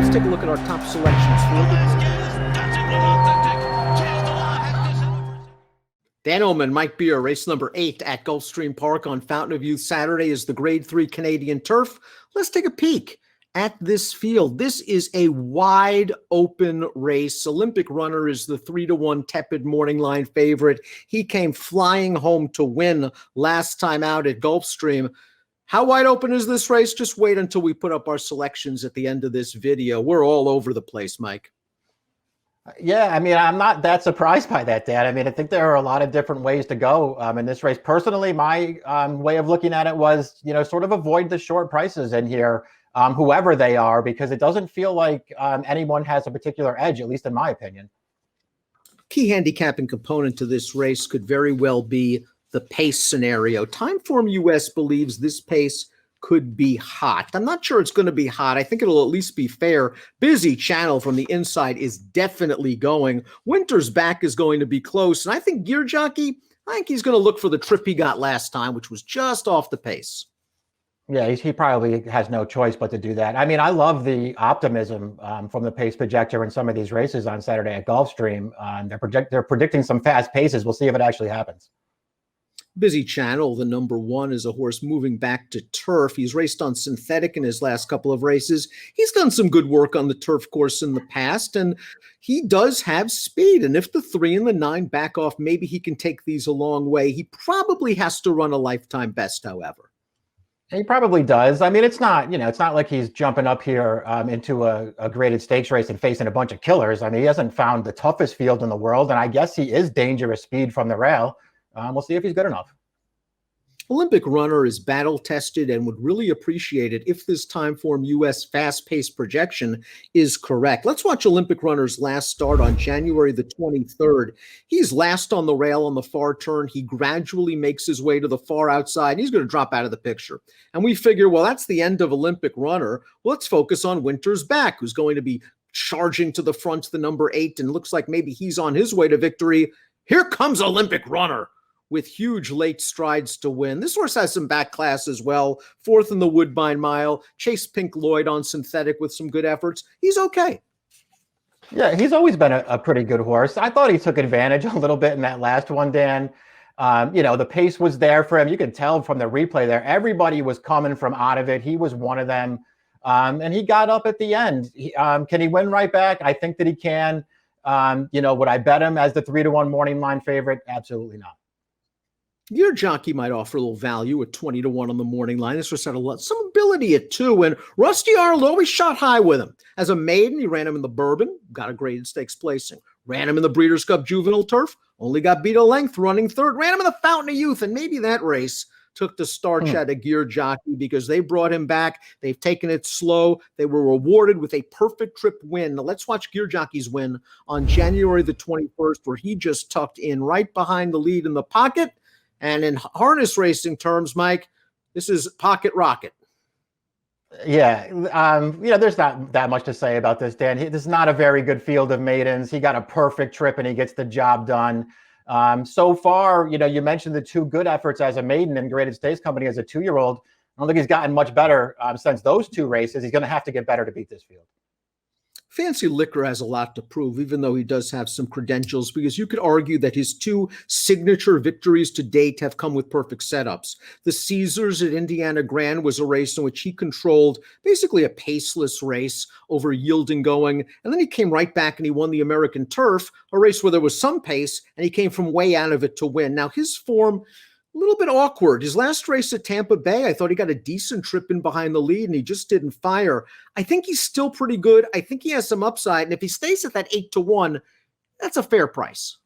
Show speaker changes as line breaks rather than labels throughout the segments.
let's take a look at our top selections for Dan Illman, Mike Beer, race number 8 at Gulfstream Park on Fountain of Youth Saturday is the Grade 3 Canadian Turf. Let's take a peek at this field. This is a wide open race. Olympic Runner is the 3-1 tepid morning line favorite. He came flying home to win last time out at Gulfstream. How wide open is this race? Just wait until we put up our selections at the end of this video. We're all over the place, Mike.
Yeah, I mean, I'm not that surprised by that, Dan. I mean, I think there are a lot of different ways to go in this race. Personally, my way of looking at it was, sort of avoid the short prices in here, whoever they are, because it doesn't feel like anyone has a particular edge, at least in my opinion.
Key handicapping component to this race could very well be the pace scenario. Timeform US believes this pace could be hot. I'm not sure it's going to be hot. I think it'll at least be fair. Busy Channel from the inside is definitely going. Winter's Back is going to be close. And I think Gear Jockey, I think he's going to look for the trip he got last time, which was just off the pace.
Yeah, he probably has no choice but to do that. I mean, I love the optimism from the pace projector in some of these races on Saturday at Gulfstream. They're predicting some fast paces. We'll see if it actually happens.
Busy Channel, the number 1, is a horse moving back to turf. He's raced on synthetic in his last couple of races. He's done some good work on the turf course in the past, and he does have speed. And if the 3 and the 9 back off, maybe he can take these a long way. He probably has to run a lifetime best, however.
He probably does. I mean, it's not, it's not like he's jumping up here into a graded stakes race and facing a bunch of killers. I mean, he hasn't found the toughest field in the world, and I guess he is dangerous speed from the rail. We'll see if he's good enough.
Olympic Runner is battle-tested and would really appreciate it if this Timeform US fast-paced projection is correct. Let's watch Olympic Runner's last start on January the 23rd. He's last on the rail on the far turn. He gradually makes his way to the far outside. He's going to drop out of the picture. And we figure, well, that's the end of Olympic Runner. Let's focus on Winter's Back, who's going to be charging to the front, the number 8, and looks like maybe he's on his way to victory. Here comes Olympic Runner with huge late strides to win. This horse has some back class as well. 4th in the Woodbine Mile. Chase Pink Lloyd on synthetic with some good efforts. He's okay.
Yeah, he's always been a pretty good horse. I thought he took advantage a little bit in that last one, Dan. The pace was there for him. You could tell from the replay there. Everybody was coming from out of it. He was one of them. And he got up at the end. Can he win right back? I think that he can. Would I bet him as the 3-1 morning line favorite? Absolutely not.
Gear Jockey might offer a little value at 20-1 on the morning line. This horse had some ability at 2, and Rusty Arnold always shot high with him. As a maiden, he ran him in the Bourbon, got a graded stakes placing. Ran him in the Breeders' Cup Juvenile Turf, only got beat a length running 3rd. Ran him in the Fountain of Youth, and maybe that race took the starch out of Gear Jockey because they brought him back. They've taken it slow. They were rewarded with a perfect trip win. Now let's watch Gear Jockey's win on January the 21st, where he just tucked in right behind the lead in the pocket. And in harness racing terms, Mike, this is pocket rocket.
Yeah, there's not that much to say about this, Dan. This is not a very good field of maidens. He got a perfect trip and he gets the job done. So far, you mentioned the 2 good efforts as a maiden and graded stakes company as a 2-year-old. I don't think he's gotten much better since those 2 races. He's going to have to get better to beat this field.
Fancy Liquor has a lot to prove, even though he does have some credentials, because you could argue that his 2 signature victories to date have come with perfect setups. The Caesars at Indiana Grand was a race in which he controlled basically a paceless race over yielding going, and then he came right back and he won the American Turf, a race where there was some pace, and he came from way out of it to win. Now, his form, a little bit awkward. His last race at Tampa Bay, I thought he got a decent trip in behind the lead, and he just didn't fire. I think he's still pretty good. I think he has some upside, and if he stays at that 8-1, that's a fair price.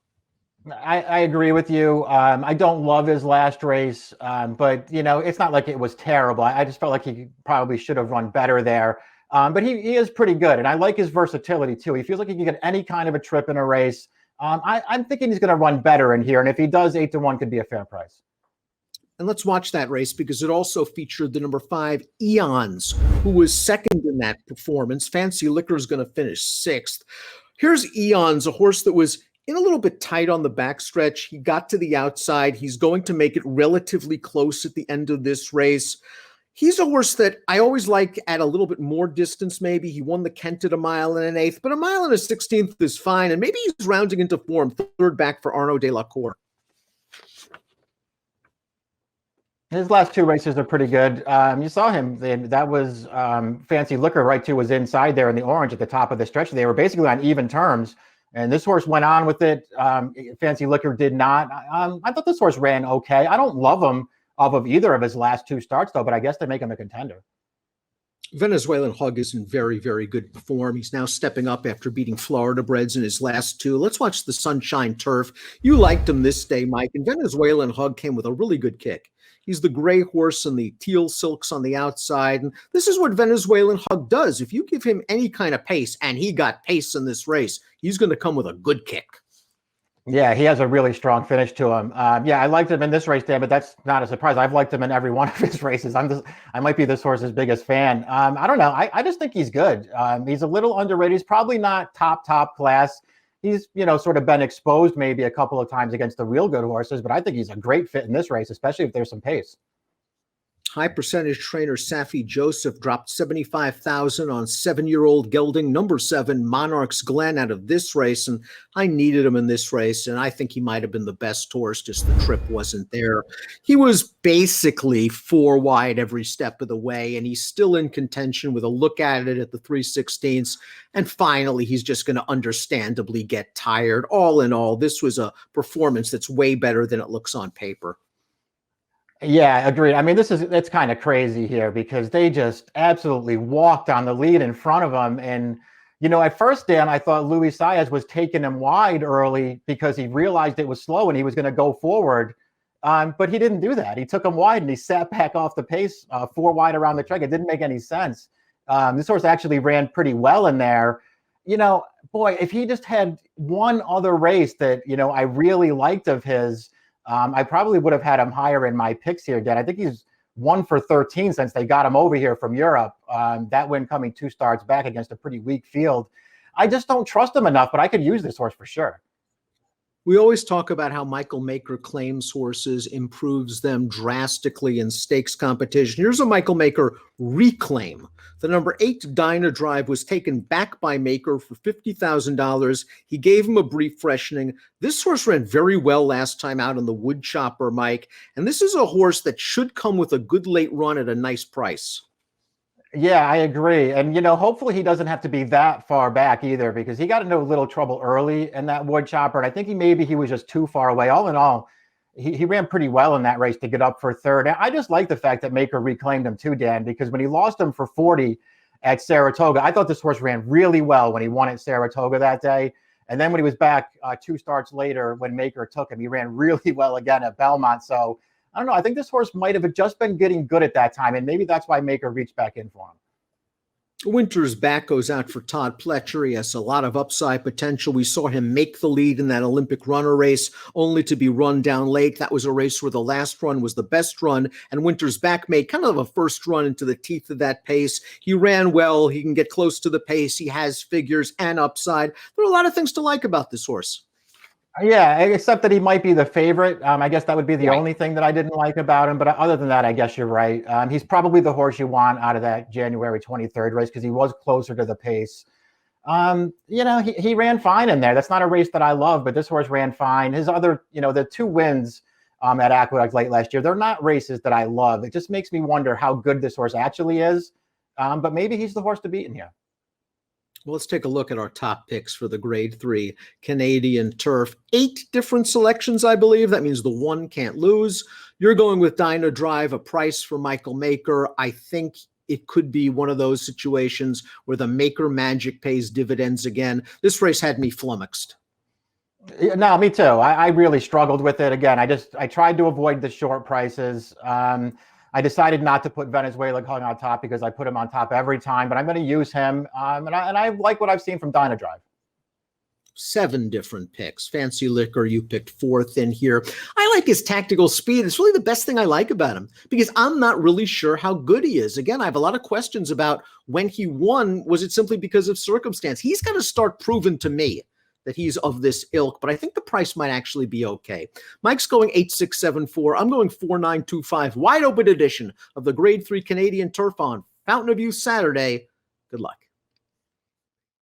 I agree with you. I don't love his last race, but, it's not like it was terrible. I just felt like he probably should have run better there. But he is pretty good, and I like his versatility, too. He feels like he can get any kind of a trip in a race. I'm thinking he's going to run better in here, and if he does, 8-1 could be a fair price.
And let's watch that race because it also featured the number 5, Eons, who was second in that performance. Fancy Liquor is going to finish 6th. Here's Eons, a horse that was in a little bit tight on the backstretch. He got to the outside. He's going to make it relatively close at the end of this race. He's a horse that I always like at a little bit more distance, maybe. He won the Kent at 1.125 miles, but 1.116 miles is fine, and maybe he's rounding into form, third back for Arnaud de la Cour.
His last two races are pretty good. You saw him. That was Fancy Liquor, right, too, was inside there in the orange at the top of the stretch. They were basically on even terms, and this horse went on with it. Fancy Liquor did not. I thought this horse ran okay. I don't love him off of either of his last two starts, though, but I guess they make him a contender.
Venezuelan Hug is in very, very good form. He's now stepping up after beating Florida Breds in his last two. Let's watch the Sunshine Turf. You liked him this day, Mike, and Venezuelan Hug came with a really good kick. He's the gray horse and the teal silks on the outside. And this is what Venezuelan Hug does. If you give him any kind of pace, and he got pace in this race, he's going to come with a good kick.
Yeah, he has a really strong finish to him. Yeah, I liked him in this race, Dan, but that's not a surprise. I've liked him in every one of his races. I might be this horse's biggest fan. I don't know. I just think he's good. He's a little underrated. He's probably not top class. He's, sort of been exposed maybe a couple of times against the real good horses, but I think he's a great fit in this race, especially if there's some pace.
High percentage trainer Safi Joseph dropped $75,000 on 7-year-old gelding number 7 Monarch's Glen out of this race, and I needed him in this race, and I think he might have been the best horse, just the trip wasn't there. He was basically 4 wide every step of the way, and he's still in contention with a look at it at the 3/16, and finally he's just going to understandably get tired. All in all, this was a performance that's way better than it looks on paper.
Yeah, agreed. I mean, it's kind of crazy here because they just absolutely walked on the lead in front of him. And, at first, Dan, I thought Luis Saez was taking him wide early because he realized it was slow and he was going to go forward. But he didn't do that. He took him wide and he sat back off the pace 4 wide around the track. It didn't make any sense. This horse actually ran pretty well in there. Boy, if he just had one other race that, I really liked of his, I probably would have had him higher in my picks here, Dan. I think he's 1 for 13 since they got him over here from Europe. That win coming 2 starts back against a pretty weak field. I just don't trust him enough, but I could use this horse for sure.
We always talk about how Michael Maker claims horses, improves them drastically in stakes competition. Here's a Michael Maker reclaim. The number 8 Dyna Drive was taken back by Maker for $50,000. He gave him a brief freshening. This horse ran very well last time out in the Wood Chopper, Mike. And this is a horse that should come with a good late run at a nice price.
Yeah, I agree. And, hopefully he doesn't have to be that far back either because he got into a little trouble early in that Wood Chopper. And I think he was just too far away. All in all, he ran pretty well in that race to get up for third. And I just like the fact that Maker reclaimed him too, Dan, because when he lost him for 40 at Saratoga, I thought this horse ran really well when he won at Saratoga that day. And then when he was back 2 starts later, when Maker took him, he ran really well again at Belmont. So I don't know. I think this horse might have just been getting good at that time, and maybe that's why Maker reached back in for him.
Winter's back goes out for Todd Pletcher. He has a lot of upside potential. We saw him make the lead in that Olympic runner race, only to be run down late. That was a race where the last run was the best run, and Winter's back made kind of a first run into the teeth of that pace. He ran well. He can get close to the pace. He has figures and upside. There are a lot of things to like about this horse.
Yeah, except that he might be the favorite. I guess that would be the only thing that I didn't like about him. But other than that, I guess you're right. He's probably the horse you want out of that January 23rd race because he was closer to the pace. He ran fine in there. That's not a race that I love, but this horse ran fine. His other, the 2 wins at Aqueduct late last year, they're not races that I love. It just makes me wonder how good this horse actually is. But maybe he's the horse to beat in here.
Well, let's take a look at our top picks for the Grade 3 Canadian Turf. 8 different selections, I believe. That means the one can't lose. You're going with Dyna Drive, a price for Michael Maker. I think it could be one of those situations where the Maker magic pays dividends again. This race had me flummoxed.
No, me too. I really struggled with it. Again, I tried to avoid the short prices. I decided not to put Venezuela Hug on top because I put him on top every time, but I'm going to use him. And I like what I've seen from Dyna Drive.
7 different picks. Fancy Liquor, you picked 4th in here. I like his tactical speed. It's really the best thing I like about him because I'm not really sure how good he is. Again, I have a lot of questions about when he won. Was it simply because of circumstance? He's got to start proving to me that he's of this ilk, but I think the price might actually be okay. Mike's going 8674. I'm going 4925. Wide open edition of the Grade 3 Canadian Turf on Fountain of Youth Saturday. Good luck.